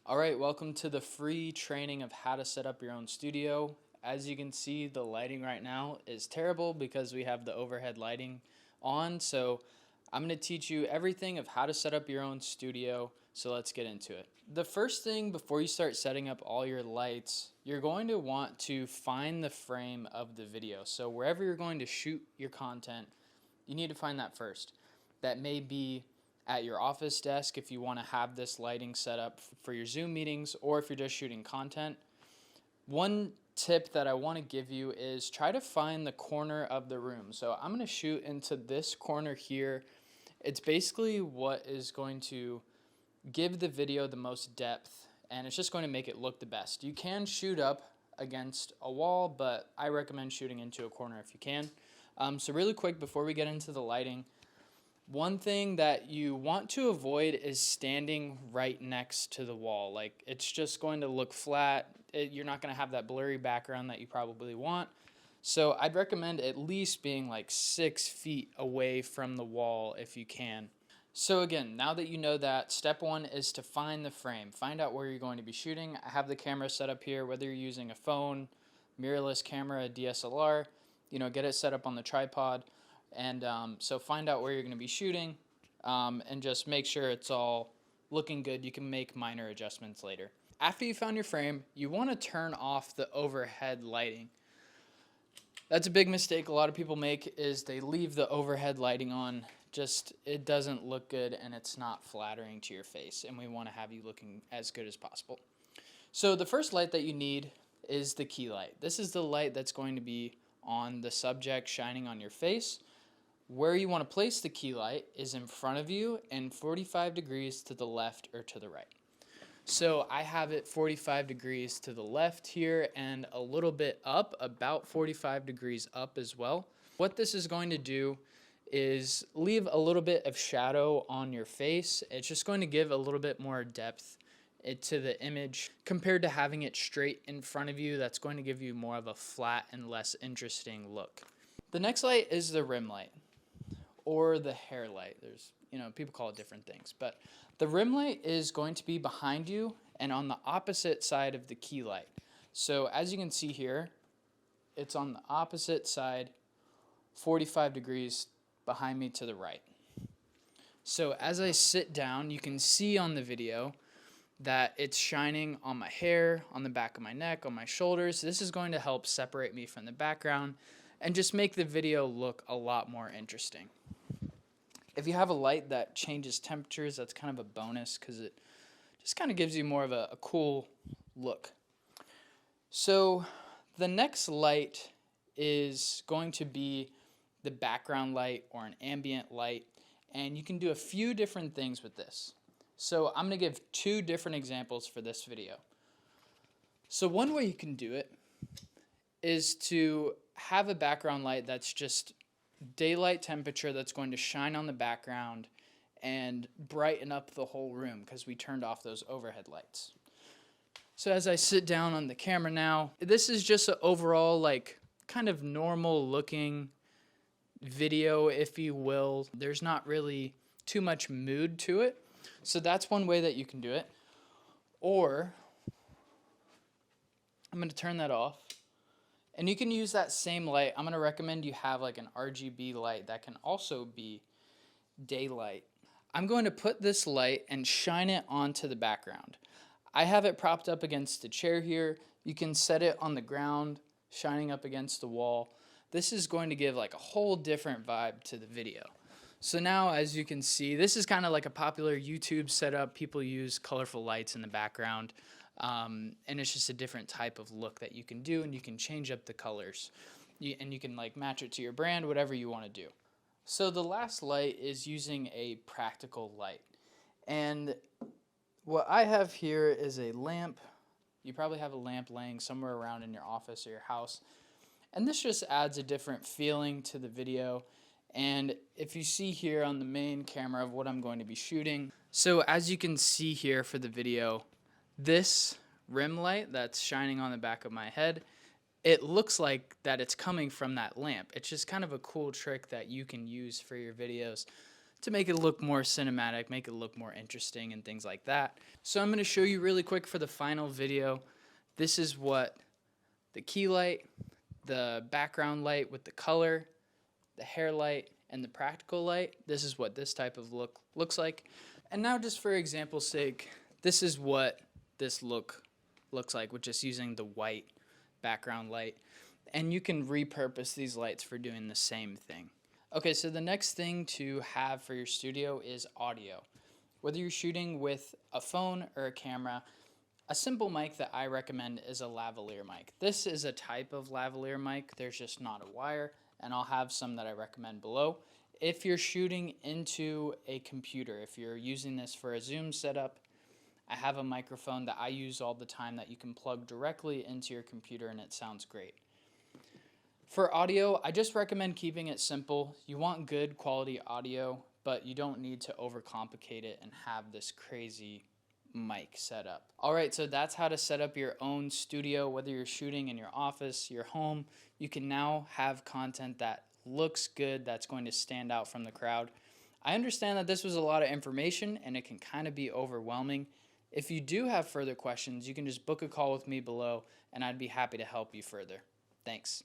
All right, welcome to the free training of how to set up your own studio. As you can see, the lighting right now is terrible because we have the overhead lighting on. So I'm going to teach you everything of how to set up your own studio. So let's get into it. The first thing before you start setting up all your lights, you're going to want to find the frame of the video. So wherever you're going to shoot your content, you need to find that first. That may be at your office desk if you want to have this lighting set up for your Zoom meetings, or if you're just shooting content. One tip that I want to give you is try to find the corner of the room. So I'm going to shoot into this corner here. It's basically what is going to give the video the most depth, and it's just going to make it look the best. You can shoot up against a wall, but I recommend shooting into a corner if you can. So really quick before we get into the lighting, one thing that you want to avoid is standing right next to the wall. Like, it's just going to look flat. You're not going to have that blurry background that you probably want. So I'd recommend at least being like 6 feet away from the wall if you can. So again, now that you know that, step one is to find the frame. Find out where you're going to be shooting. I have the camera set up here, whether you're using a phone, mirrorless camera, a DSLR, get it set up on the tripod. And so find out where you're going to be shooting and just make sure it's all looking good. You can make minor adjustments later. After you found your frame, you want to turn off the overhead lighting. That's a big mistake a lot of people make, is they leave the overhead lighting on. It doesn't look good and it's not flattering to your face, and we want to have you looking as good as possible. So the first light that you need is the key light. This is the light that's going to be on the subject shining on your face. Where you want to place the key light is in front of you and 45 degrees to the left or to the right. So I have it 45 degrees to the left here and a little bit up, about 45 degrees up as well. What this is going to do is leave a little bit of shadow on your face. It's just going to give a little bit more depth to the image compared to having it straight in front of you. That's going to give you more of a flat and less interesting look. The next light is the rim light, or the hair light. There's, people call it different things, but the rim light is going to be behind you and on the opposite side of the key light. So as you can see here, it's on the opposite side, 45 degrees behind me to the right. So as I sit down, you can see on the video that it's shining on my hair, on the back of my neck, on my shoulders. This is going to help separate me from the background and just make the video look a lot more interesting. If you have a light that changes temperatures, that's kind of a bonus because it just kind of gives you more of a cool look. So the next light is going to be the background light or an ambient light, and you can do a few different things with this. So I'm going to give 2 different examples for this video. So one way you can do it is to have a background light that's just daylight temperature that's going to shine on the background and brighten up the whole room because we turned off those overhead lights. So as I sit down on the camera now, this is just an overall kind of normal looking video, if you will. There's not really too much mood to it. So that's one way that you can do it. Or I'm going to turn that off. And you can use that same light. I'm going to recommend you have an RGB light that can also be daylight. I'm going to put this light and shine it onto the background. I have it propped up against the chair here. You can set it on the ground, shining up against the wall. This is going to give a whole different vibe to the video. So now, as you can see, this is kind of like a popular YouTube setup. People use colorful lights in the background. And it's just a different type of look that you can do, and you can change up the colors. And you can match it to your brand, whatever you want to do. So the last light is using a practical light. And what I have here is a lamp. You probably have a lamp laying somewhere around in your office or your house. And this just adds a different feeling to the video. And if you see here on the main camera of what I'm going to be shooting, so as you can see here for the video, this rim light that's shining on the back of my head, it looks like that it's coming from that lamp. It's just kind of a cool trick that you can use for your videos to make it look more cinematic, make it look more interesting and things like that. So I'm going to show you really quick for the final video. This is what the key light, the background light with the color, the hair light, and the practical light. This is what this type of look looks like. And now just for example's sake, this is what this look looks like with just using the white background light. And you can repurpose these lights for doing the same thing. Okay, so the next thing to have for your studio is audio. Whether you're shooting with a phone or a camera, a simple mic that I recommend is a lavalier mic. This is a type of lavalier mic. There's just not a wire, and I'll have some that I recommend below. If you're shooting into a computer, if you're using this for a Zoom setup, I have a microphone that I use all the time that you can plug directly into your computer and it sounds great. For audio, I just recommend keeping it simple. You want good quality audio, but you don't need to overcomplicate it and have this crazy mic set up. Alright, so that's how to set up your own studio, whether you're shooting in your office, your home. You can now have content that looks good, that's going to stand out from the crowd. I understand that this was a lot of information and it can kind of be overwhelming. If you do have further questions, you can just book a call with me below and I'd be happy to help you further. Thanks.